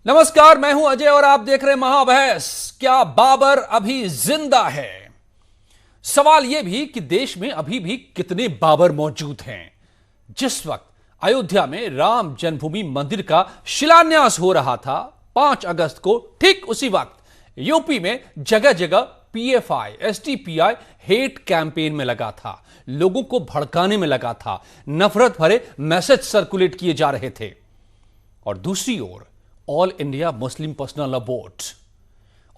नमस्कार, मैं हूं अजय और आप देख रहे हैं महाबहस। क्या बाबर अभी जिंदा है? सवाल यह भी कि देश में अभी भी कितने बाबर मौजूद हैं। जिस वक्त अयोध्या में राम जन्मभूमि मंदिर का शिलान्यास हो रहा था 5 अगस्त को, ठीक उसी वक्त यूपी में जगह जगह पीएफआई, एसडीपीआई हेट कैंपेन में लगा था, लोगों को भड़काने में लगा था, नफरत भरे मैसेज सर्कुलेट किए जा रहे थे। और दूसरी ओर all India Muslim personal law board,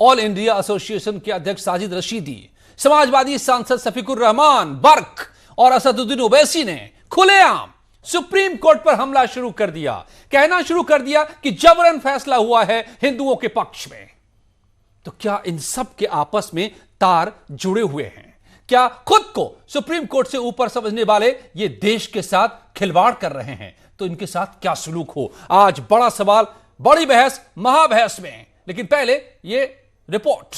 all India association के अध्यक्ष साजिद रशीदी, समाजवादी सांसद शफीकुर रहमान बर्क और असदुद्दीन ओवैसी ने खुलेआम सुप्रीम कोर्ट पर हमला शुरू कर दिया। कहना शुरू कर दिया कि जबरन फैसला हुआ है हिंदुओं के पक्ष में। तो क्या इन सब के आपस में तार जुड़े हुए हैं? क्या खुद को सुप्रीम कोर्ट से ऊपर समझने वाले ये देश के साथ खिलवाड़ कर रहे हैं? तो इनके साथ क्या सलूक हो? आज बड़ा सवाल, बड़ी बहस महाबहस में। लेकिन पहले ये रिपोर्ट।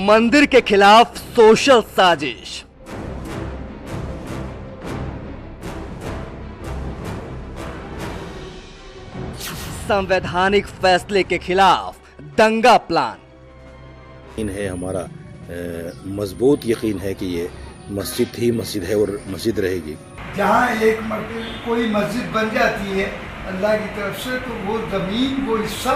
मंदिर के खिलाफ सोशल साजिश। संवैधानिक फैसले के खिलाफ दंगा प्लान। यकीन है हमारा, मजबूत यकीन है कि ये मस्जिद ही मस्जिद है और मस्जिद रहेगी। जहाँ एक कोई मस्जिद बन जाती है अल्लाह की तरफ से, तो वो ज़मीन, वो हिस्सा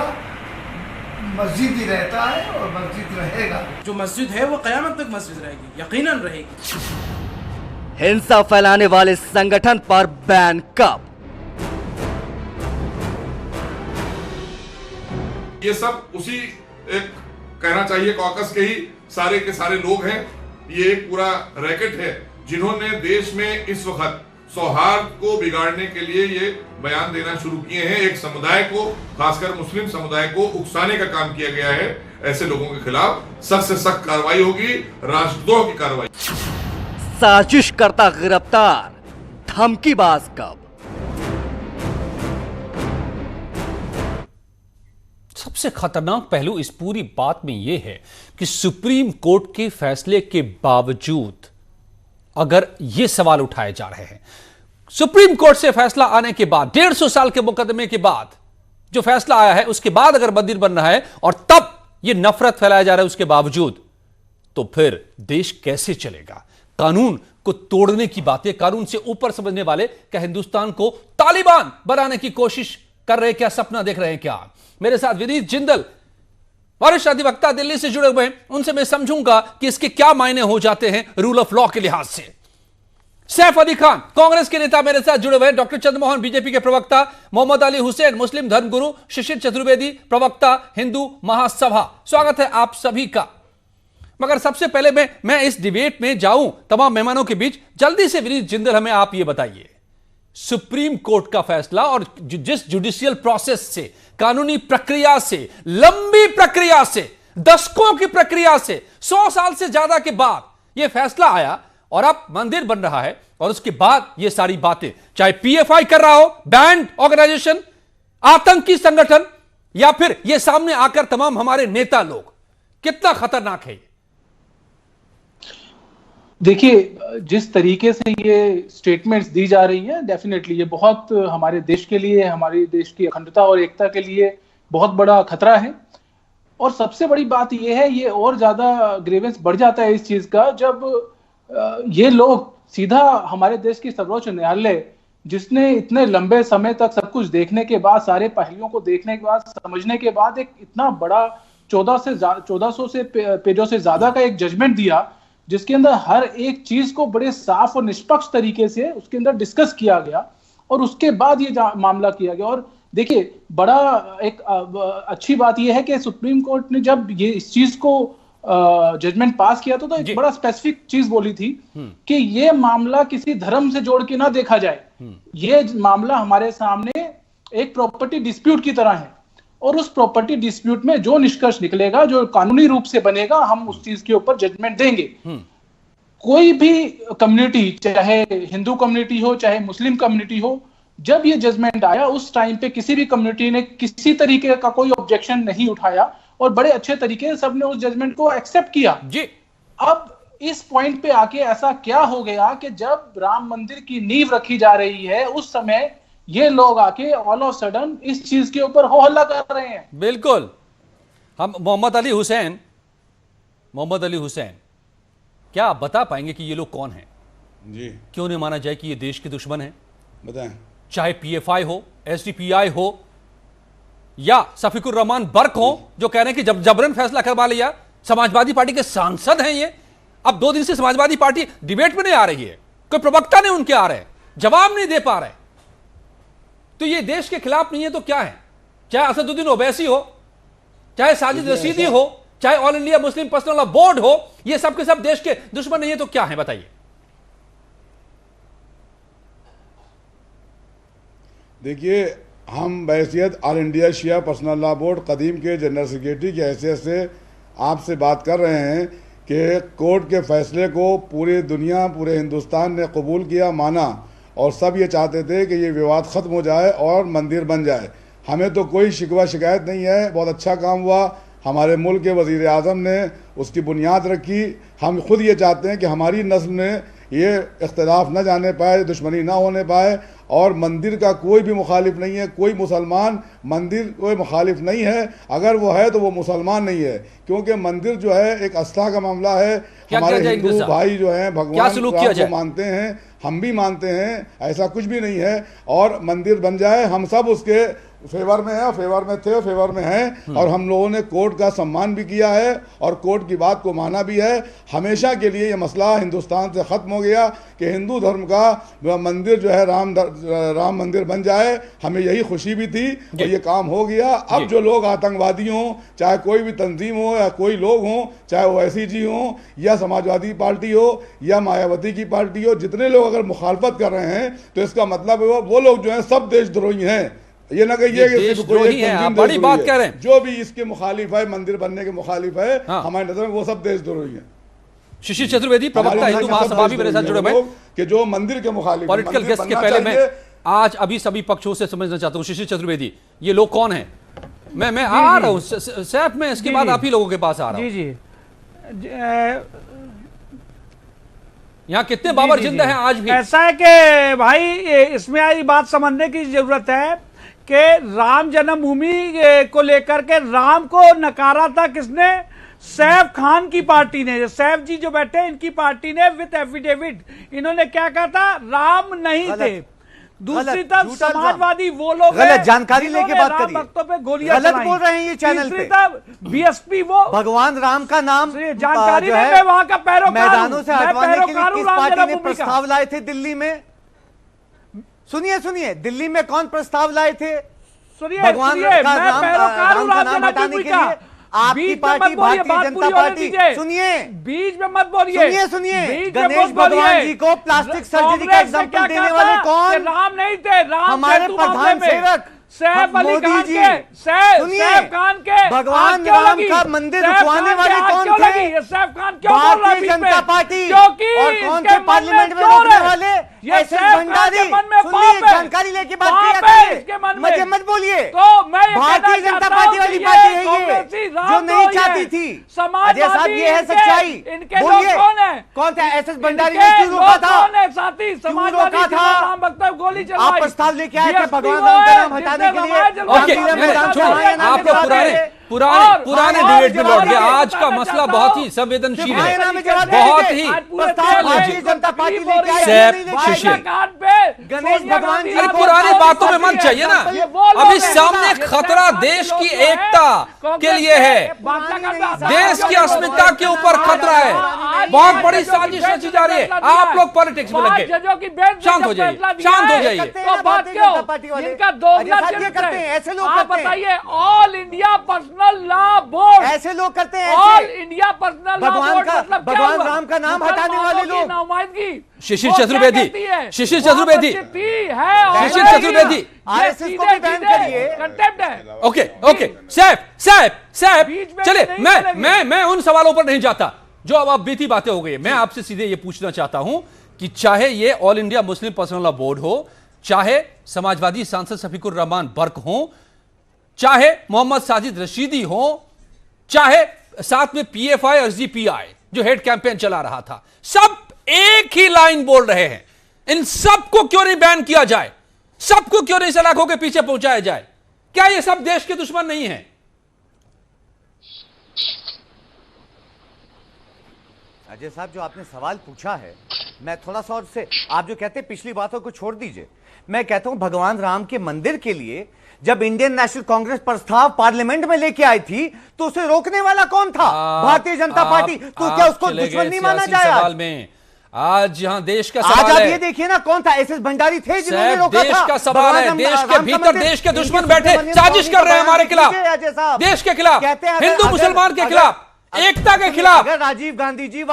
मस्जिद ही रहता है और मस्जिद रहेगा। जो मस्जिद है वो क़यामत तक मस्जिद रहेगी, यकीनन रहेगी। हिंसा फैलाने वाले संगठन पर बैन कब? ये सब उसी एक कहना चाहिए कॉकस के ही सारे के सारे लोग हैं। ये एक पूरा रैकेट है जिन्होंने देश में इस वक्त सौहार्द को बिगाड़ने के लिए ये बयान देना शुरू किए हैं। एक समुदाय को, खासकर मुस्लिम समुदाय को उकसाने का काम किया गया है। ऐसे लोगों के खिलाफ सख्त से सख्त कार्रवाई होगी, राष्ट्रद्रोह की कार्रवाई। साजिश करता गिरफ्तार, धमकीबाज कब? सबसे खतरनाक पहलू इस पूरी बात में यह है कि सुप्रीम कोर्ट के फैसले के बावजूद अगर ये सवाल उठाए जा रहे हैं, सुप्रीम कोर्ट से फैसला आने के बाद, 150 साल के मुकदमे के बाद जो फैसला आया है, उसके बाद अगर मंदिर बन रहा है और तब ये नफरत फैलाया जा रहा है उसके बावजूद, तो फिर देश कैसे चलेगा? कानून को तोड़ने की बातें, कानून से ऊपर समझने वाले क्या हिंदुस्तान को तालिबान बनाने की कोशिश कर रहे हैं? क्या सपना देख रहे हैं? क्या मेरे साथ विनीत जिंदल, वरिष्ठ अधिवक्ता, दिल्ली से जुड़े हुए हैं, उनसे मैं समझूंगा कि इसके क्या मायने हो जाते हैं रूल ऑफ लॉ के लिहाज से। सैफ अली खान, कांग्रेस के नेता, मेरे साथ जुड़े हुए हैं। डॉक्टर चंद्रमोहन, बीजेपी के प्रवक्ता। मोहम्मद अली हुसैन, मुस्लिम धर्मगुरु। शिशिर चतुर्वेदी, प्रवक्ता, हिंदू महासभा। स्वागत है आप सभी का। मगर सबसे पहले मैं इस डिबेट में जाऊं तमाम मेहमानों के बीच, जल्दी से विनीत जिंदल, हमें आप ये बताइए, सुप्रीम कोर्ट का फैसला और जिस जुडिशियल प्रोसेस से, कानूनी प्रक्रिया से, लंबी प्रक्रिया से, दशकों की प्रक्रिया से, 100 साल से ज्यादा के बाद यह फैसला आया और अब मंदिर बन रहा है, और उसके बाद यह सारी बातें, चाहे पीएफआई कर रहा हो, बैंड ऑर्गेनाइजेशन, आतंकी संगठन, या फिर यह सामने आकर तमाम हमारे नेता लोग, कितना खतरनाक है? देखिए, जिस तरीके से ये स्टेटमेंट्स दी जा रही हैं, डेफिनेटली ये बहुत हमारे देश के लिए, हमारे देश की अखंडता और एकता के लिए बहुत बड़ा खतरा है। और सबसे बड़ी बात ये है, ये और ज्यादा ग्रेवेंस बढ़ जाता है इस चीज का जब ये लोग सीधा हमारे देश की सर्वोच्च न्यायालय, जिसने इतने लंबे समय तक सब कुछ देखने के बाद, सारे पहलुओं को देखने के बाद, समझने के बाद एक इतना बड़ा 1400 से पेजों से ज्यादा का एक जजमेंट दिया, जिसके अंदर हर एक चीज को बड़े साफ और निष्पक्ष तरीके से उसके अंदर डिस्कस किया गया और उसके बाद ये मामला किया गया। और देखिए, बड़ा एक अच्छी बात यह है कि सुप्रीम कोर्ट ने जब ये इस चीज को जजमेंट पास किया तो एक बड़ा स्पेसिफिक चीज बोली थी कि ये मामला किसी धर्म से जोड़ के ना देखा जाए। ये मामला हमारे सामने एक प्रॉपर्टी डिस्प्यूट की तरह है, और उस प्रॉपर्टी डिस्प्यूट में जो निष्कर्ष निकलेगा, जो कानूनी रूप से बनेगा, हम उस चीज के ऊपर जजमेंट देंगे। कोई भी कम्युनिटी, चाहे हिंदू कम्युनिटी हो, चाहे मुस्लिम कम्युनिटी हो, जब ये जजमेंट आया उस टाइम पे किसी भी कम्युनिटी ने किसी तरीके का कोई ऑब्जेक्शन नहीं उठाया और बड़े अच्छे तरीके से सबने उस जजमेंट को एक्सेप्ट किया जी। अब इस पॉइंट पे आके ऐसा क्या हो गया कि जब राम मंदिर की नींव रखी जा रही है, उस समय ये लोग आके ऑल ऑफ सडन इस चीज के ऊपर हो हल्ला कर रहे हैं। बिल्कुल। हम मोहम्मद अली हुसैन, क्या आप बता पाएंगे कि ये लोग कौन हैं? जी, क्यों नहीं माना जाए कि ये देश के दुश्मन हैं? बताएं। चाहे पीएफआई हो, एसडीपीआई हो, या सफीकुर रहमान बर्क हो, जो कह रहे हैं कि जब जबरन फैसला करवा लिया। समाजवादी पार्टी के सांसद हैं ये। अब 2 दिन से समाजवादी पार्टी डिबेट में नहीं आ रही है, कोई प्रवक्ता नहीं उनके आ रहे, जवाब नहीं दे पा रहे। तो ये देश के खिलाफ नहीं है तो क्या है? चाहे असदुद्दीन ओवैसी हो, चाहे साजिद रशीदी हो, चाहे all India Muslim personal law board हो, ये सब के सब देश के दुश्मन नहीं है तो क्या है? बताइए। देखिए, हम बहैसियत ऑल इंडिया शिया पर्सनल लॉ बोर्ड कदीम के जनरल सेक्रेटरी की हैसियत से आपसे बात कर रहे हैं कि कोर्ट के फैसले को पूरी दुनिया, पूरे हिंदुस्तान ने कबूल किया, माना, और सब ये चाहते थे कि ये विवाद ख़त्म हो जाए और मंदिर बन जाए। हमें तो कोई शिकवा शिकायत नहीं है, बहुत अच्छा काम हुआ। हमारे मुल्क के वज़ीर आज़म ने उसकी बुनियाद रखी। हम खुद ये चाहते हैं कि हमारी नस्ल में ये इख्तलाफ न जाने पाए, दुश्मनी ना होने पाए, और मंदिर का कोई भी मुखालिफ नहीं है। कोई मुसलमान मंदिर कोई मुखालिफ नहीं है, अगर वो है तो वो मुसलमान नहीं है, क्योंकि मंदिर जो है एक आस्था का मामला है। हमारे हिंदू भाई जो हैं भगवान को मानते हैं, हम भी मानते हैं, ऐसा कुछ भी नहीं है। और मंदिर बन जाए, हम सब उसके फेवर में है, फेवर में थे, फेवर में हैं, और हम लोगों ने कोर्ट का सम्मान भी किया है और कोर्ट की बात को माना भी है। हमेशा के लिए ये मसला हिंदुस्तान से ख़त्म हो गया कि हिंदू धर्म का मंदिर जो है राम मंदिर बन जाए। हमें यही खुशी भी थी और ये काम हो गया। अब जो लोग आतंकवादी हों, चाहे कोई भी तंजीम हो या कोई लोग हों, चाहे ओवैसी जी हों या समाजवादी पार्टी हो या मायावती की पार्टी हो, जितने लोग अगर मुखालफत कर रहे हैं तो इसका मतलब है वो लोग जो हैं सब देशद्रोही हैं। ये ना कहिए कि देशद्रोही हैं, आप बड़ी बात कह रहे हैं। जो भी इसके मुखालिफ है, मंदिर बनने के मुखालिफ है, हमारी नजर में वो सब देशद्रोही हैं। शिशिर चतुर्वेदी, प्रवक्ता हिंदू महासभा भी मेरे साथ जुड़े हुए कि जो मंदिर के मुखालिफ। पॉलिटिकल गेस्ट के पहले मैं आज अभी सभी पक्षों से समझना चाहता हूं। शिशिर चतुर्वेदी, ये लोग कौन हैं? मैं आ रहा हूं सैफ में, इसके बाद आप ही लोगों के पास आ रहा हूं। जी यहाँ कितने बाबर जिंदा हैं आज भी? ऐसा है कि भाई इसमें आई बात समझने की जरूरत है कि राम जन्मभूमि को लेकर के राम को नकारा था किसने? सैफ खान की पार्टी ने। सैफ जी जो बैठे इनकी पार्टी ने विद एफिडेविट इन्होंने क्या कहा था? राम नहीं थे। दूसरी तरफ समाजवादी वो लोग गलत जानकारी लेके बात करिए, भक्तों पे गोलियां गलत बोल रहे हैं ये चैनल पे। बीएसपी वो भगवान राम का नाम जानकारी में वहां का पैरोकार मैदानों से हटवाने के लिए किस पार्टी ने प्रस्ताव लाए थे दिल्ली में? सुनिए, दिल्ली में कौन प्रस्ताव लाए थे? भगवान का नाम हटाने के लिए आपकी पार्टी भारतीय जनता पार्टी। सुनिए, बीच में मत बोलिए। सुनिए, गणेश भगवान जी को प्लास्टिक सर्जरी का एग्जाम्पल देने वाले कौन? राम नहीं थे, राम हमारे प्रधान सेवक सैफ अली खान के, सैफ खान के भगवान राम का मंदिर रुकवाने वाले कौन थे? सैफ खान क्यों बोल रहा है? भारतीय जनता पार्टी। क्योंकि और कौन थे पार्लियामेंट में रोकने वाले? ऐसे भंडारी। सुनिए, जानकारी लेके बात किया, मुझे मत बोलिए। भारतीय जनता पार्टी वाली पार्टी है ये, जो नहीं चाहती थी। अजय साहब, ये है सच्चाई। बोलिए, कौन था? एस एस भंडारी ने क्यों रोका था? क्यों रोका था? गोली आप प्रस्ताव लेके आए थे भगवान राम का नाम हटाने के लिए। आप लोग पुराने डिबेट में लौट गए। आज का मसला बहुत ही संवेदनशील है, बहुत ही। भारतीय जनता पार्टी गणेश भगवान जी पुरानी बातों में मत चाहिए ना। अभी सामने खतरा देश की एकता के लिए है, देश की अस्मिता के ऊपर खतरा है। बहुत बड़ी साजिश रची जा रही है। आप लोग पॉलिटिक्स में लगे, शांत हो जाइए, शांत हो जाइए। ऐसे लोग बताइए, all India personal law board ऐसे लोग करते हैं। All India personal law board मतलब भगवान राम का नाम हटाने वाले लोग। शिशिर चतुर्वेदी, शिशिर चतुर्वेदी, शिशिर चतुर्वेदी, आरएसएस को भी बैन करिए। कंटेम्प्ट है। ओके, सैफ, चलिए मैं उन सवालों पर नहीं जाता जो अब बीती बातें हो गई है। मैं आपसे सीधे ये पूछना चाहता हूं कि चाहे ये all India Muslim personal law board हो, चाहे समाजवादी सांसद सफीकुर रहमान बर्क हो, चाहे मोहम्मद साजिद रशीदी हो, चाहे साथ में पीएफआई और एसडीपीआई जो हेड कैंपेन चला रहा था, सब एक ही लाइन बोल रहे हैं। इन सबको क्यों नहीं बैन किया जाए? सबको क्यों नहीं सलाखों के पीछे पहुंचाया जाए? क्या ये सब देश के दुश्मन नहीं है? अजय साहब, जो आपने सवाल पूछा है, मैं थोड़ा सा और से, आप जो कहते हैं पिछली बातों को छोड़ दीजिए, मैं कहता हूं भगवान राम के मंदिर के लिए जब इंडियन नेशनल कांग्रेस प्रस्ताव पार्लियामेंट में लेके आई थी तो उसे रोकने वाला कौन था? भारतीय जनता पार्टी। तो क्या उसको दुश्मन नहीं माना जाए? आज यहाँ देश का सवाल आज आप है। ये देखिए ना, कौन था? एसएस भंडारी थे जिन्होंने रोका देश था। का सवाल है, देश के भीतर देश के दुश्मन बैठे साजिश कर रहे हैं हमारे खिलाफ, देश के खिलाफ, हिंदू मुसलमान के खिलाफ, एकता के खिलाफ। अगर राजीव गांधी जी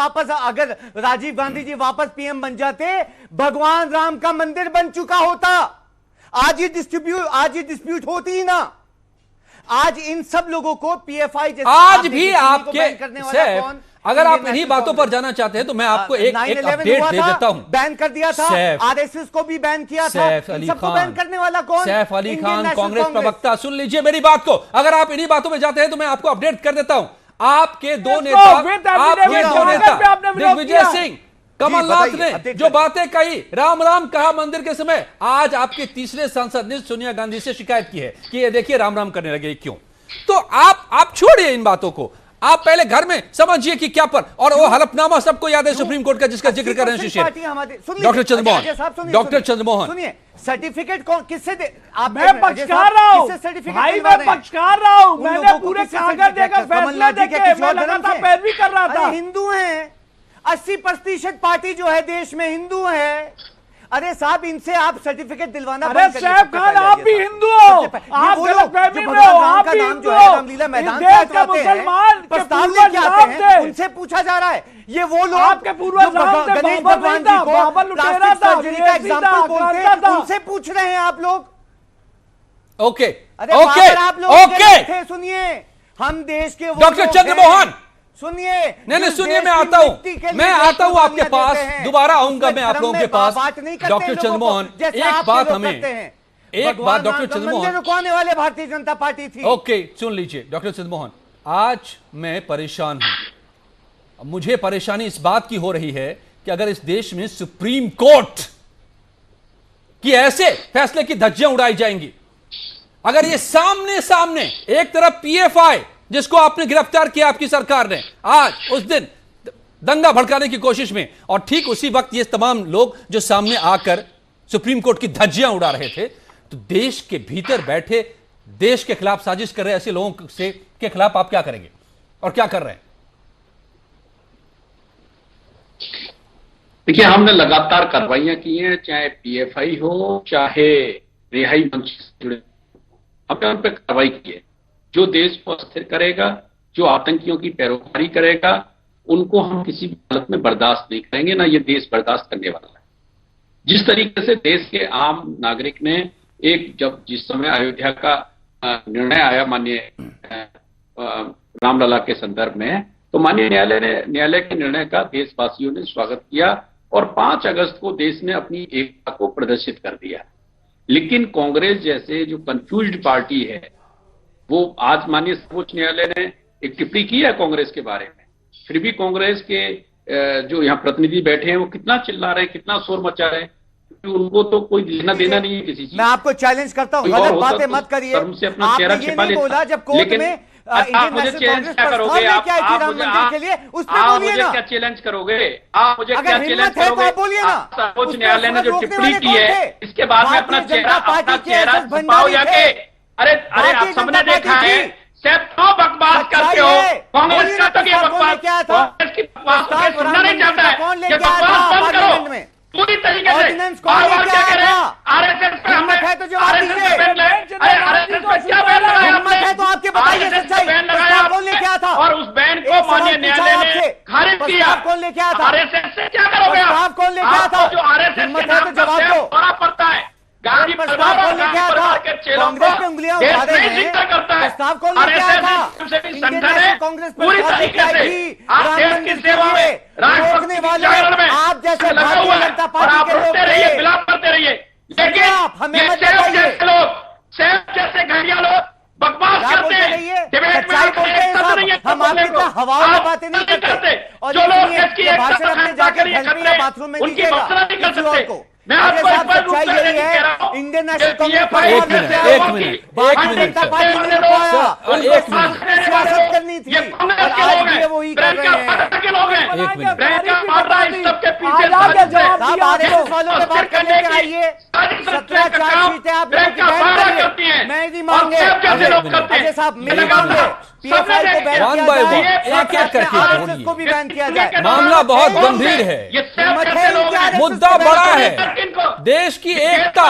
वापस पीएम बन जाते, भगवान राम का मंदिर बन चुका होता। आज ये डिस्प्यूट होती ही ना। आज इन सब लोगों को पीएफआई जैसे आज भी आपके अगर आप इन्हीं बातों पर जाना चाहते हैं तो मैं आपको एक अपडेट दे देता हूं। बैन कर दिया था, आरएसएस को भी बैन किया था। सैफ अली सबको खान, बैन करने वाला कौन? सैफ अली खान, कांग्रेस प्रवक्ता। सुन लीजिए मेरी बात को, अगर आप इन्हीं बातों में जाते हैं तो मैं आपको अपडेट कर देता हूं। आपके दो नेता दिग्विजय सिंह, कमलनाथ ने जो बातें कही, राम राम कहा मंदिर के समय, आज आपके तीसरे सांसद ने सोनिया गांधी से शिकायत की है कि ये देखिए राम राम करने लगे, क्यों? तो आप छोड़िए इन बातों को, आप पहले घर में समझिए कि क्या पर। और वो हलफनामा सबको याद है सुप्रीम कोर्ट का, जिसका जिक्र कर रहे हैं डॉक्टर चंद्रमोहन। सुनिए, सर्टिफिकेट कौन किससे दे? मैं पक्षकार रहा हूं भाई, मैं पक्षकार रहा हूं। मैंने पूरे कागज देकर फैसला देके मैं लगातार पैरवी कर रहा था। हिंदू हैं, 80% पार्टी जो है देश में हिंदू है। अरे साहब, इनसे आप सर्टिफिकेट दिलवाना। अरे सैफ खान, आप भी हिंदू हो, आप गलतफहमी में हो, आप भी हिंदू हो। रामलीला मैदान से मुसलमान प्रस्ताव लेके आते हैं, उनसे पूछा जा रहा है ये वो लोग आपके पूर्वज गणेश भगवान जी को प्लास्टिक सर्जरी का एग्जाम्पल बोलते हैं, उनसे पूछ रहे हैं आप लोग। ओके आप लोग सुनिए, हम देश के डॉक्टर चंद्रमोहन सुनिए, नहीं सुनिए, मैं आता हूं आपके पास, दोबारा आऊंगा मैं आप लोगों के पास। डॉक्टर चंद्रमोहन, एक बात डॉक्टर चंद्रमोहन रुकवाने वाले भारतीय जनता पार्टी थी। ओके, सुन लीजिए डॉक्टर चंद्रमोहन, आज मैं परेशान हूं। मुझे परेशानी इस बात की हो रही है कि अगर इस देश में सुप्रीम कोर्ट की ऐसे फैसले की धज्जियां उड़ाई जाएंगी, अगर ये सामने एक तरफ पीएफआई जिसको आपने गिरफ्तार किया आपकी सरकार ने, आज उस दिन दंगा भड़काने की कोशिश में, और ठीक उसी वक्त ये तमाम लोग जो सामने आकर सुप्रीम कोर्ट की धज्जियां उड़ा रहे थे, तो देश के भीतर बैठे देश के खिलाफ साजिश कर रहे ऐसे लोगों से के खिलाफ आप क्या करेंगे और क्या कर रहे हैं? देखिए, हमने लगातार कार्रवाइयां की हैं, चाहे पीएफआई हो चाहे रिहाई मंच से जुड़े, हमने उन पर कार्रवाई की है। जो देश को अस्थिर करेगा, जो आतंकियों की पैरोकारी करेगा, उनको हम किसी भी हालत में बर्दाश्त नहीं करेंगे, ना ये देश बर्दाश्त करने वाला है। जिस तरीके से देश के आम नागरिक ने जिस समय अयोध्या का निर्णय आया माननीय रामलला के संदर्भ में, तो माननीय न्यायालय के निर्णय का देशवासियों ने स्वागत किया और 5 अगस्त को देश ने अपनी एकता को प्रदर्शित कर दिया। लेकिन कांग्रेस जैसे जो कंफ्यूज्ड पार्टी है, वो आज माननीय सर्वोच्च न्यायालय ने एक टिप्पणी की है कांग्रेस के बारे में, फिर भी कांग्रेस के जो यहाँ प्रतिनिधि बैठे हैं वो कितना चिल्ला रहे हैं, कितना शोर मचा रहे हैं, उनको तो कोई लेना देना नहीं है किसी चीज। मैं आपको चैलेंज करता हूँ, गलत बातें मत करिए। से अपना चेहरा छिपा लेता, बोला जब कोर्ट में आप मुझे चैलेंज क्या करोगे? आप मुझे क्या चैलेंज करोगे? आप मुझे क्या चैलेंज करोगे? सर्वोच्च न्यायालय ने जो टिप्पणी की है, इसके बाद में अपना चेहरा छुपाओ जाके। अरे आप सबने देखा है, सिर्फ तो बकवास करते हो। कांग्रेस का तो ये बकवास, कांग्रेस की बकवास को सुनना नहीं चाहता है। ये बकवास बंद करो पूरी तरीके से। बार-बार क्या कह रहे हैं? आरएसएस पे हमने आरएसएस पे बैन लगाया। अरे आरएसएस पे क्या बैन लगाया आपने? आरएसएस पे बैन लगाया आपने और उस बैन को माननीय न्यायालय ने खारिज किया। आरएसएस से क्या करोगे आप? आपको जो आरएसएस के नाम पर दौरा पड़ता है, गांधी परिवार और गांधी परिवार के चेलों को देश में जिक्र करता है। आरएसएस संगठन है पूरी तरीके से आप देश की सेवा में, राष्ट्रभक्ति के जागरण में आप जैसे लगा हुआ है और आप रोते रहिए, विलाप करते रहिए। लेकिन ये सेव जैसे लोग, सेव जैसे घड़िया लोग बकवास करते हैं, डिबेट में शब्द नहीं है, हम आपकी हवा में बातें नहीं करते। जो लोग देश की एकता को खतरा कर रही है, उनकी भर्त्सना नहीं कर सकते। मैं आपको स्पष्ट रूप से यही है, इंडियन नेशनल कांग्रेस एक मिनट भारतीय जनता पार्टी ने पाया, एक मिनट सियासत करनी थी, और आज भी वही कर रहे हैं। एक मिनट साहब आरएसएस वालों से बात करने के आइए, 17 चार्जशीट है, आप लोग बैन करिए, मैं नहीं मांगे अजय साहब, मेरी मांगे पीएफआई को बैन किया जाए, एक-एक करके आरएसएस को भी बैन किया जाए। मामला बहुत गंभीर है, मुद्दा बड़ा है, देश की एकता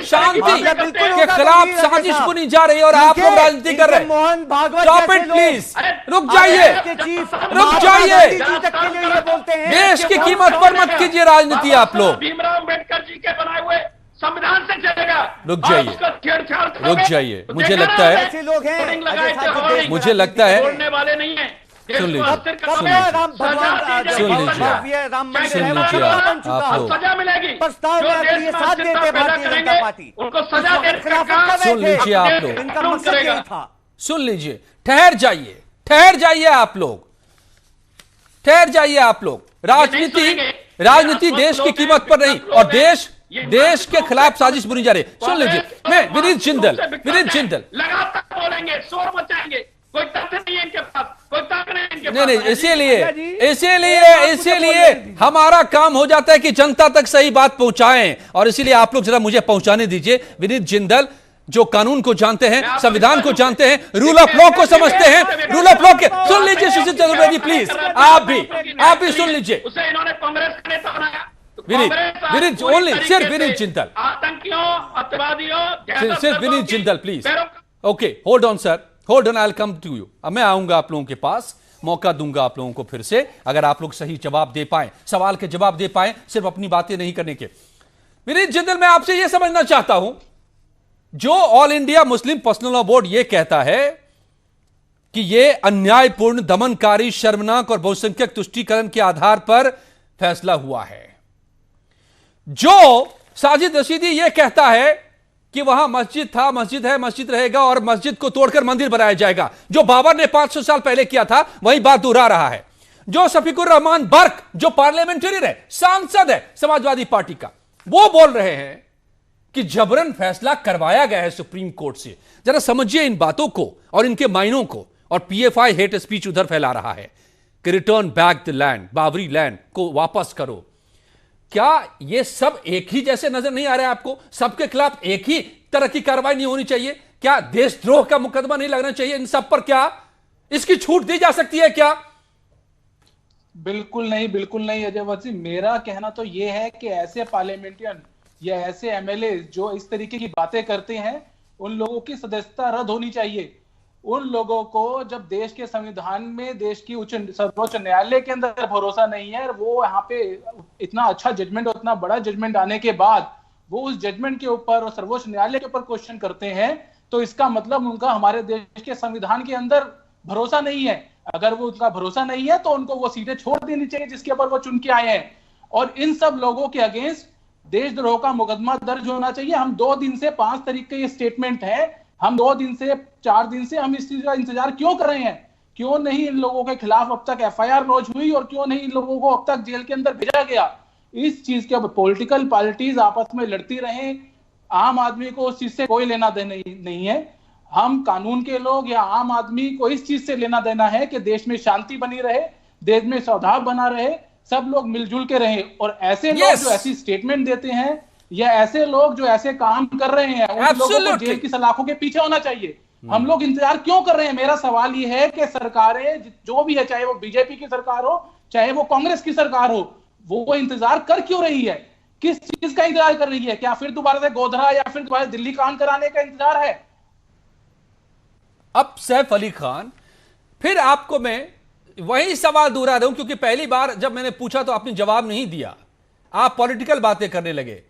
शांति के खिलाफ साजिश बुनी जा रही है और आप लोग राजनीति कर रहे हैं। Mohan Bhagwat stop it please, रुक जाइए, रुक जाइए, देश की कीमत पर मत कीजिए राजनीति आप लोग। भीमराव अम्बेडकर जी के बनाए हुए संविधान से चलेगा, रुक जाइए, रुक जाइए, मुझे लगता है, मुझे लगता है, छोड़ने वाले नहीं है। सुन लीजिए, आप लोग सजा मिलेगी, प्रस्ताव में साथ देते भारतीय जनता पार्टी, उनको सजा देने सुन लीजिए आप लोग, इनका मकसद यही था। सुन लीजिए, ठहर जाइए, ठहर जाइए आप लोग, ठहर जाइए आप लोग। राजनीति देश की कीमत पर नहीं और देश के खिलाफ साजिश बुनी जा रही है। सुन लीजिए, मैं विनीत जिंदल लगातार बोलेंगे, शोर मचाएंगे, कोई तथ्य नहीं है इनके पास, कोई तर्क नहीं है इनके पास। नहीं, इसीलिए हमारा काम हो जाता है कि जनता तक सही बात पहुंचाएं, और इसीलिए आप लोग जरा मुझे पहुंचाने दीजिए। विनीत जिंदल जो कानून को जानते हैं, संविधान को जानते हैं, रूल ऑफ लॉ को समझते हैं, रूल ऑफ लॉ के सुन लीजिए सुशील चतुर्वेदी प्लीज, आप भी सुन लीजिए। उसे इन्होंने कांग्रेस का नेता बनाया, विनीत ओनली, सिर्फ विनीत जिंदल, आतंकियों, अत्याचारियों, सिर्फ Vineet Jindal please. Okay, hold on sir, hold on, I will come to you. अब मैं आऊंगा आप लोगों के पास, मौका दूंगा आप लोगों को फिर से, अगर आप लोग सही जवाब दे पाए, सवाल के जवाब दे पाए, सिर्फ अपनी बातें नहीं करने के। विनीत जिंदल, मैं आपसे यह समझना चाहता हूं, जो all India Muslim personal law board यह कहता है कि यह अन्यायपूर्ण, दमनकारी, शर्मनाक और बहुसंख्यक तुष्टीकरण के आधार पर फैसला हुआ है, जो साजिद रशीदी यह कहता है कि वहां मस्जिद था, मस्जिद है, मस्जिद रहेगा और मस्जिद को तोड़कर मंदिर बनाया जाएगा, जो बाबर ने 500 साल पहले किया था, वही बात दोहरा रहा है। जो शफीकुर रहमान बर्क, जो पार्लियामेंटेरियन है, सांसद है समाजवादी पार्टी का, वो बोल रहे हैं कि जबरन फैसला करवाया गया है सुप्रीम कोर्ट से। जरा समझिए इन बातों को और इनके मायनों को। और पीएफआई हेट स्पीच उधर फैला रहा है कि return back the land, Babri land को वापस करो। क्या ये सब एक ही जैसे नजर नहीं आ रहा है आपको? सबके खिलाफ एक ही तरह की कार्रवाई नहीं होनी चाहिए क्या? देशद्रोह का मुकदमा नहीं लगना चाहिए इन सब पर? क्या इसकी छूट दी जा सकती है क्या? बिल्कुल नहीं, बिल्कुल नहीं अजय वत्सी। मेरा कहना तो यह है कि ऐसे पार्लियामेंटियन या ऐसे एमएलए जो इस तरीके की बातें करते हैं, उन लोगों की सदस्यता रद्द होनी चाहिए। उन लोगों को जब देश के संविधान में, देश की सर्वोच्च न्यायालय के अंदर भरोसा नहीं है, वो यहाँ पे इतना अच्छा जजमेंट और इतना बड़ा जजमेंट आने के बाद वो उस जजमेंट के ऊपर और सर्वोच्च न्यायालय के ऊपर क्वेश्चन करते हैं, तो इसका मतलब उनका हमारे देश के संविधान के अंदर भरोसा नहीं है। अगर वो उनका भरोसा नहीं है तो उनको वो सीटें छोड़ देनी चाहिए जिसके ऊपर वो चुन के आए हैं। और इन सब लोगों के अगेंस्ट देशद्रोह का मुकदमा दर्ज होना चाहिए। हम 2 दिन से 5 तारीख का ये स्टेटमेंट है, हम 2 दिन से 4 दिन से हम इस चीज का इंतजार क्यों कर रहे हैं? क्यों नहीं इन लोगों के खिलाफ अब तक एफआईआर लॉन्च हुई और क्यों नहीं इन लोगों को अब तक जेल के अंदर भेजा गया? इस चीज के पॉलिटिकल पार्टीज आपस में लड़ती रहे, आम आदमी को उस चीज से कोई लेना देना नहीं है। हम कानून के लोग या आम आदमी को इस चीज से लेना देना है कि देश में शांति बनी रहे, देश में सौहार्द बना रहे, सब लोग मिलजुल के रहे। और ऐसे लोग जो ऐसी स्टेटमेंट देते हैं या ऐसे लोग जो ऐसे काम कर रहे हैं, उन लोगों को जेल की सलाखों के पीछे होना चाहिए। हम लोग इंतजार क्यों कर रहे हैं? मेरा सवाल ये है कि सरकारें जो भी है, चाहे वो बीजेपी की सरकार हो चाहे वो कांग्रेस की सरकार हो, वो इंतजार कर क्यों रही है? किस चीज का इंतजार कर रही है? क्या फिर दोबारा से गोधरा या फिर दोबारा दिल्ली कांड कराने का इंतजार है? अब सैफ अली खान, फिर आपको मैं वही सवाल दोहरा रहा हूं, क्योंकि पहली बार जब मैंने पूछा तो आपने जवाब नहीं दिया, आप पॉलिटिकल बातें करने लगे।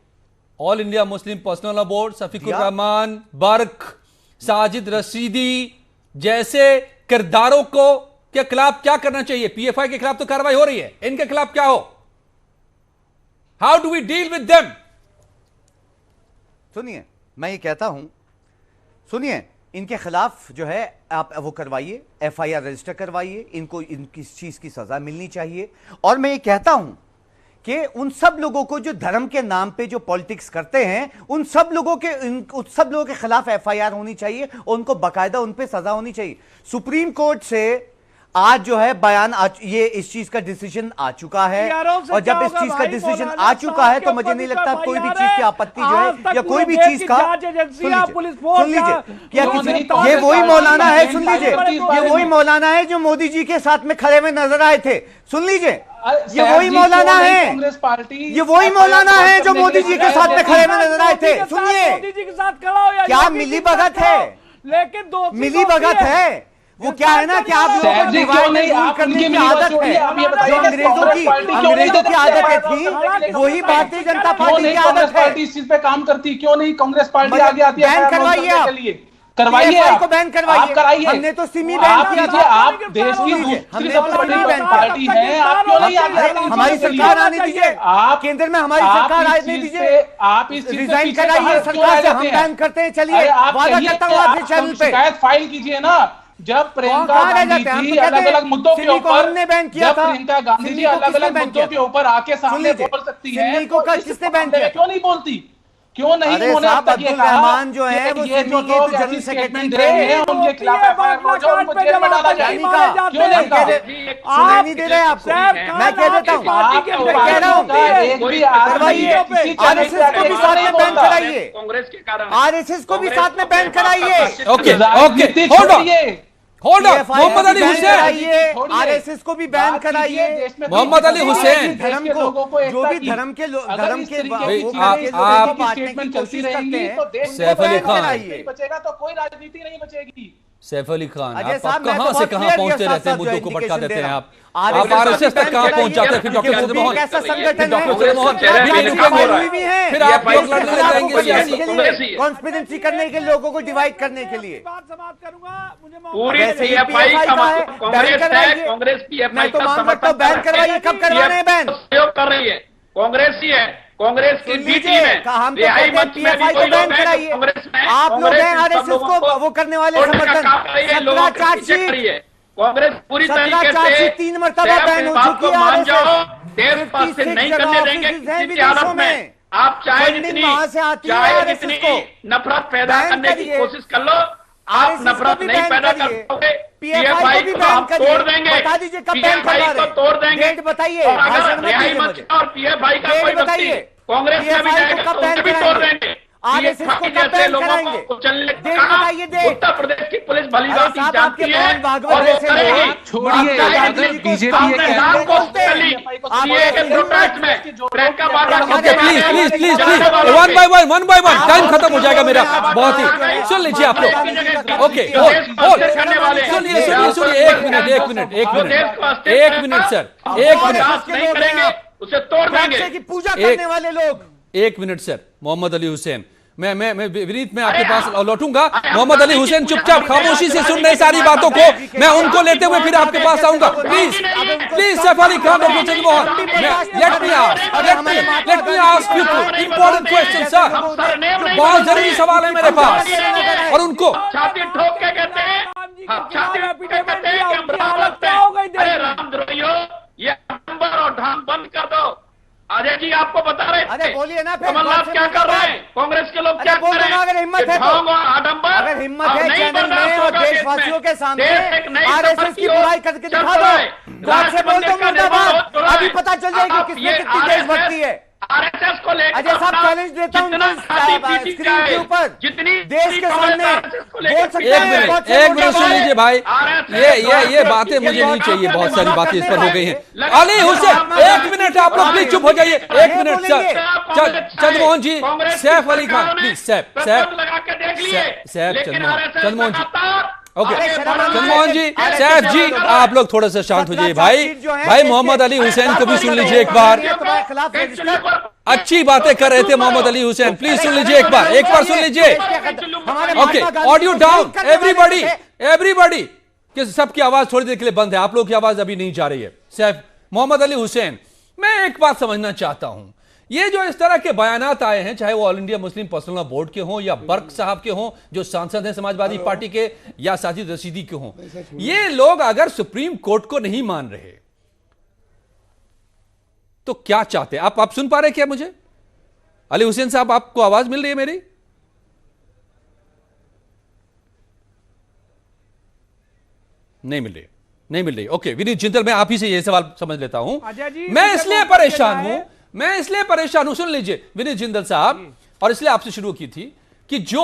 All India Muslim personal law board, Shafiqur Rahman Barq, Sajid Rashidi जैसे किरदारों को के खिलाफ क्या करना चाहिए? पीएफआई के खिलाफ तो कार्रवाई हो रही है, इनके खिलाफ क्या हो? How do we deal with them? सुनिए, मैं ये कहता हूं, सुनिए, इनके खिलाफ जो है आप वो करवाइए, एफआईआर रजिस्टर करवाइए, इनको इनकी चीज की सजा मिलनी चाहिए। और मैं ये कहता हूं कि उन सब लोगों को जो धर्म के नाम पे जो पॉलिटिक्स करते हैं, उन सब लोगों के खिलाफ एफआईआर होनी चाहिए और उनको बाकायदा उन पे सजा होनी चाहिए। सुप्रीम कोर्ट से आज जो है बयान ये इस चीज का डिसीजन आ चुका है, और जब इस चीज का डिसीजन आ चुका है तो मुझे नहीं लगता कोई भी चीज की आपत्ति जो है या कोई भी चीज का, सुन लीजिए, ये वही मौलाना है, सुन लीजिए, ये वही मौलाना है जो मोदी जी के साथ में खड़े हुए नजर आए थे, सुन लीजिए, ये वही मौलाना है, कांग्रेस पार्टी, ये वही मौलाना है जो मोदी जी के साथ में खड़े में नजर आए थे। सुनिए, मोदी जी के साथ खड़ा हो या क्या मिली भगत है, लेकिन मिली भगत है, वो क्या है ना कि आप लोगों को डिवाइड नहीं करने की आदत है, जो अंग्रेजों की आदत थी वही भारतीय जनता पार्टी की आदत है। इस चीज पे काम करती क्यों नहीं कांग्रेस पार्टी आगे आती है? बैन करवाइए, करवाइए, को बैन करवाइए, हमने तो सिमी बैन किया था, आप देश की दूसरी सबसे बड़ी पार्टी है, आप क्यों नहीं आगे? हमारी सरकार आने दीजिए, आप केंद्र में हमारी सरकार आने दीजिए, आप इस रिजाइन कराइए सरकार से, हम बैन करते हैं, चलिए वादा करता हूँ आपके चैनल पे शिकायत फाइल कीजिए ना। जब प्रियंका गांधी जी अलग अलग मुद्दों के ऊपर, जब प्रियंका गांधी जी अलग अलग मुद्दों के ऊपर आके सामने बोल सकती है, किसने बैन किया? क्यों नहीं बोलती? क्यों नहीं? उन्होंने अब तक ये कहा जो है वो ये जो लोग जनरल सेक्रेटरी दे रहे हैं उनके खिलाफ एफआईआर हो जाए, उनको जेल में डाला जाएगा। क्यों नहीं नहीं दे रहे आपको? मैं कह देता हूँ, मैं कह रहा हूँ, एक भी आदमी आरएसएस को भी साथ में बैन कराइए, कांग्रेस के कारण आरएसएस को भी साथ में बैन कराइए। Okay okay, hold on Mohammad Ali Hussain, RSS को भी बैन कराइए, मोहम्मद अली हुसैन, धर्म को जो भी धर्म के आप स्टेटमेंट चलती रहेंगी तो देश सैफ अली खान नहीं बचेगा, तो कोई राजनीति नहीं बचेगी। सैफ अली खान, आप कहां से कहां पहुंचते रहते हैं, मुद्दों को भटका देते हैं आप आरएसएस तक कहां पहुंच जाते हैं, फिर डॉक्टर चंद्रमोहन, ऐसा संगठन है फिर आप लोग लड़ने लग जाएंगे सियासी कॉन्स्पिरेंसी करने के लोगों को डिवाइड करने के लिए। पूरी पीएफआई का कांग्रेस है, कांग्रेस पीएफआई का समर्थन बैन करवाइए, कब करवाने हैं बैन? सहयोग कर रही है, कांग्रेस ही है, कांग्रेस की बी टीम है, रिहाई मंच में भी कोई लोग हैं कांग्रेस में, आप लोग हैं आरएसएस को वो करने वाले समर्थन, लोगों की चेक करिए, कांग्रेस पूरी तरीके से 3 मरतबा बैन हो चुकी है, मान जाओ, देश पास से नहीं करने देंगे किसी भी हालत में। आप चाहे जितनी नफरत पैदा करने की कोशिश कर लो, आप नफरत नहीं पैदा कर पाओगे। पीएफआई को हम तोड़ देंगे, पीएफआई को तोड़ देंगे। बताइए, और अगर रिहाई मंच और पीएफआई का कोई व्यक्ति कांग्रेस में भी जाएगा तो उसे भी तोड़ देंगे। आरएसएस को जैसे लोगों को चलने उत्तर प्रदेश की पुलिस भली भांति जानती है और वो करेगी। छोड़िए, अगर BJP please one by one time खत्म हो जाएगा मेरा, बहुत ही सुन लीजिए आप लोग। ओके सुनिए, एक मिनट सर, नहीं करेंगे उसे तोड़ देंगे की पूजा करने वाले लोग। एक मिनट सर, मोहम्मद अली हुसैन, मैं विनीत में आपके पास लौटूंगा। मोहम्मद अली हुसैन चुपचाप खामोशी से सुन रहे सारी बातों को, मैं उनको लेते हुए फिर आपके पास आऊंगा। Please Saif Ali Khan, doctor Chandramohan, let me ask you important question sir, बहुत जरूरी सवाल है मेरे पास, और उनको छाती ठोक के कहते हैं, छाती ठोक के कहते हैं कि हम रामद्रोहियों, ये नंबर और ढंग बंद कर दो। अजय जी आपको बता रहे थे, बोलिए ना, कमलनाथ क्या कर रहे हैं, कांग्रेस के लोग क्या कर रहे हैं। अगर हिम्मत है, अगर हिम्मत है चैनल में और देशवासियों के सामने आरएसएस की बुराई करके दिखा दो, गौर से बोल दो मुर्दाबाद, अभी पता चल जाएगी किसमें कितनी देशभक्ति है। आरएसएस को लेकर अजय साहब चैलेंज देता हूं स्क्रीन के ऊपर, जितनी देश के सामने बोल सकते हैं। एक मिनट सुन लीजिए भाई, ये बातें मुझे नहीं चाहिए, बहुत सारी बातें इस पर हो गई हैं। अली हुसैन, एक मिनट आप लोग प्लीज चुप हो जाइए, एक minute sir. Chandramohan ji, Saif Ali Khan please, Chandramohan ji, okay Chandramohan ji, Saif ji, आप लोग थोड़ा सा शांत हो जाइए भाई मोहम्मद अली हुसैन को भी सुन लीजिए एक बार, अच्छी बातें कर रहे थे मोहम्मद अली हुसैन, प्लीज सुन लीजिए एक बार सुन लीजिए। ओके, ऑडियो डाउन एवरीबॉडी, कि सबकी आवाज थोड़ी देर के लिए बंद है, आप लोग की आवाज अभी नहीं जा रही है। सैफ, मोहम्मद अली हुसैन, मैं एक बात समझना चाहता हूं, ये जो इस तरह के बयानात आए हैं, चाहे वो all India Muslim personal law board के हों या बर्क साहब के हों जो सांसद हैं समाजवादी पार्टी के, या साजिद रशीदी के हों, ये लोग अगर सुप्रीम कोर्ट को नहीं मान रहे, तो क्या चाहते हैं आप सुन पा रहे हैं क्या मुझे? अली हुसैन साहब, आपको आवाज मिल रही है मेरी? नहीं मिल रही। ओके विनीत जिंदल, मैं आप ही से यह सवाल समझ लेता हूं। मैं इसलिए परेशान हूं, सुन लीजिए विनीत जिंदल साहब, और इसलिए आपसे शुरू की थी कि जो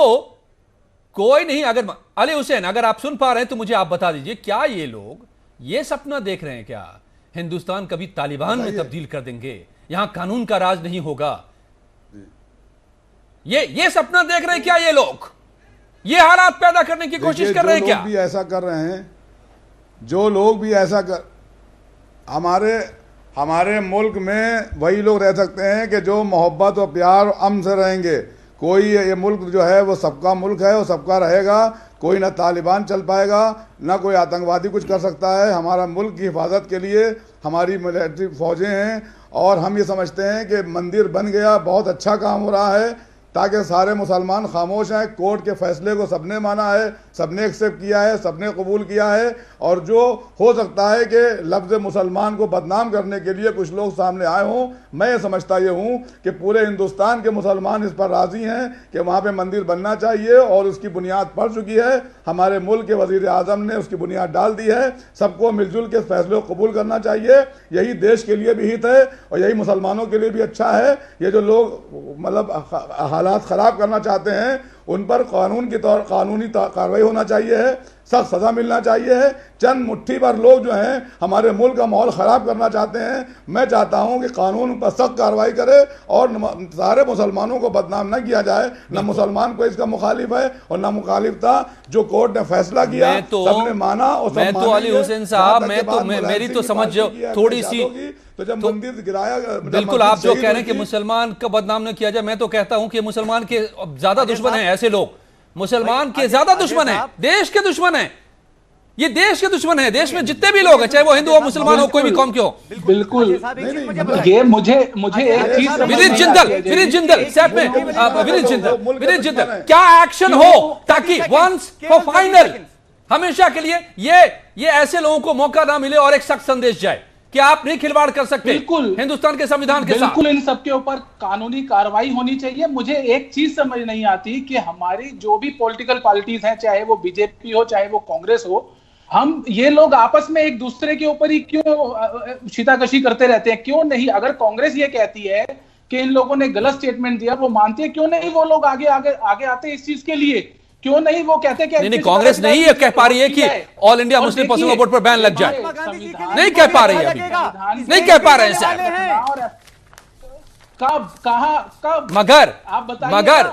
कोई नहीं, अगर अली हुसैन अगर आप सुन पा रहे हैं तो मुझे आप बता दीजिए, क्या ये लोग ये सपना देख रहे हैं क्या हिंदुस्तान कभी तालिबान में तब्दील कर देंगे, यहां कानून का राज नहीं होगा? ये सपना देख रहे हैं क्या ये लोग? ये हालात पैदा करने की कोशिश कर रहे हैं क्या? भी ऐसा कर रहे हैं, जो लोग भी ऐसा कर, हमारे मुल्क में वही लोग रह सकते हैं कि जो मोहब्बत और प्यार और अमन से रहेंगे। कोई ये मुल्क जो है वो सबका मुल्क है, वो सबका रहेगा। कोई ना तालिबान चल पाएगा, ना कोई आतंकवादी कुछ कर सकता है। हमारा मुल्क की हिफाजत के लिए हमारी मिलिट्री फौजें हैं, और हम ये समझते हैं कि मंदिर बन गया, बहुत अच्छा काम हो रहा है, ताकि सारे मुसलमान खामोश हैं। कोर्ट के फैसले को सबने माना है, सबने एक्सेप्ट किया है, सबने कबूल किया है। और जो हो सकता है कि लफ्ज़ मुसलमान को बदनाम करने के लिए कुछ लोग सामने आए हों, मैं ये समझता ये हूँ कि पूरे हिंदुस्तान के मुसलमान इस पर राज़ी हैं कि वहाँ पे मंदिर बनना चाहिए, और उसकी बुनियाद पड़ चुकी है। हमारे मुल्क के वज़ीर आज़म ने उसकी बुनियाद डाल दी है। सबको मिलजुल के फैसले को कबूल करना चाहिए। यही देश के लिए भी हित है और यही मुसलमानों के लिए भी अच्छा है। ये जो लोग मतलब हालात ख़राब करना चाहते हैं, उन पर कानूनी कार्रवाई होना चाहिए है, सख्त सज़ा मिलना चाहिए है। चंद मुट्ठी भर लोग जो हैं हमारे मुल्क का माहौल ख़राब करना चाहते हैं। मैं चाहता हूं कि कानून पर सख्त कार्रवाई करे और सारे मुसलमानों को बदनाम न किया जाए। न मुसलमान को इसका मुखालिफ है और न मुखालिफ था। जो कोर्ट ने फैसला किया सबने माना। और मैं तो अली हुसैन साहब, मेरी तो समझ थोड़ी सी, तो जब मंदिर गिराया, बिल्कुल आप जो कह रहे हैं कि मुसलमान का बदनाम न किया जाए, मैं तो कहता हूं कि मुसलमान के ज्यादा दुश्मन हैं ऐसे लोग। मुसलमान के ज्यादा दुश्मन है, देश के दुश्मन है, ये देश के दुश्मन है। देश में जितने भी लोग हैं, चाहे वो हिंदू हो, मुसलमान हो, कोई भी कौम के हो। बिल्कुल ये मुझे एक चीज, विनीत जिंदल, क्या एक्शन हो ताकि वंस फॉर फाइनल हमेशा के लिए ये ऐसे लोगों को मौका ना मिले और एक सख्त संदेश जाए कि आप नहीं खिलवाड़ कर सकते हिंदुस्तान के संविधान के साथ। बिल्कुल इन सबके ऊपर कानूनी कार्रवाई होनी चाहिए। मुझे एक चीज समझ नहीं आती कि हमारी जो भी पॉलिटिकल पार्टीज हैं, चाहे वो बीजेपी हो चाहे वो कांग्रेस हो, हम ये लोग आपस में एक दूसरे के ऊपर ही क्यों शीताकशी करते रहते हैं? क्यों नहीं? अगर कांग्रेस ये कहती है कि इन लोगों ने गलत स्टेटमेंट दिया, वो मानती है, क्यों नहीं वो लोग आगे आते इस चीज के लिए? क्यों नहीं वो कहते कि नहीं, कांग्रेस नहीं कह पा रही है कि all India Muslim personal vote पर बैन लग जाए। नहीं कह पा रही है अभी, नहीं कह पा रहे हैं। कब मगर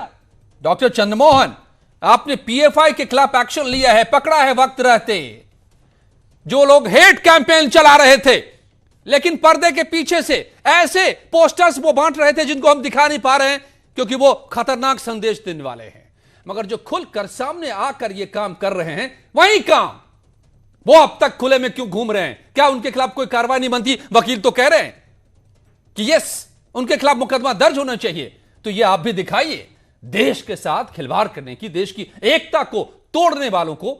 डॉक्टर चंद्रमोहन, आपने पीएफआई के खिलाफ एक्शन लिया है, पकड़ा है वक्त रहते। जो लोग हेट कैंपेन चला रहे थे, लेकिन पर्दे के पीछे से ऐसे पोस्टर्स वो बांट रहे थे जिनको हम दिखा नहीं पा रहे हैं क्योंकि वो खतरनाक संदेश देने वाले हैं। मगर जो खुलकर सामने आकर ये काम कर रहे हैं, वही काम वो अब तक खुले में क्यों घूम रहे हैं? क्या उनके खिलाफ कोई कार्रवाई नहीं बनती? वकील तो कह रहे हैं कि यस, उनके खिलाफ मुकदमा दर्ज होना चाहिए। तो ये आप भी दिखाइए। देश के साथ खिलवाड़ करने की, देश की एकता को तोड़ने वालों को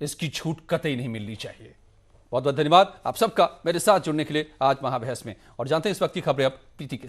इसकी छूट कतई नहीं मिलनी चाहिए। बहुत बहुत धन्यवाद आप सबका मेरे साथ जुड़ने के लिए आज महाबहस में। और जानते हैं इस वक्त की खबरें अब प्रीति के साथ।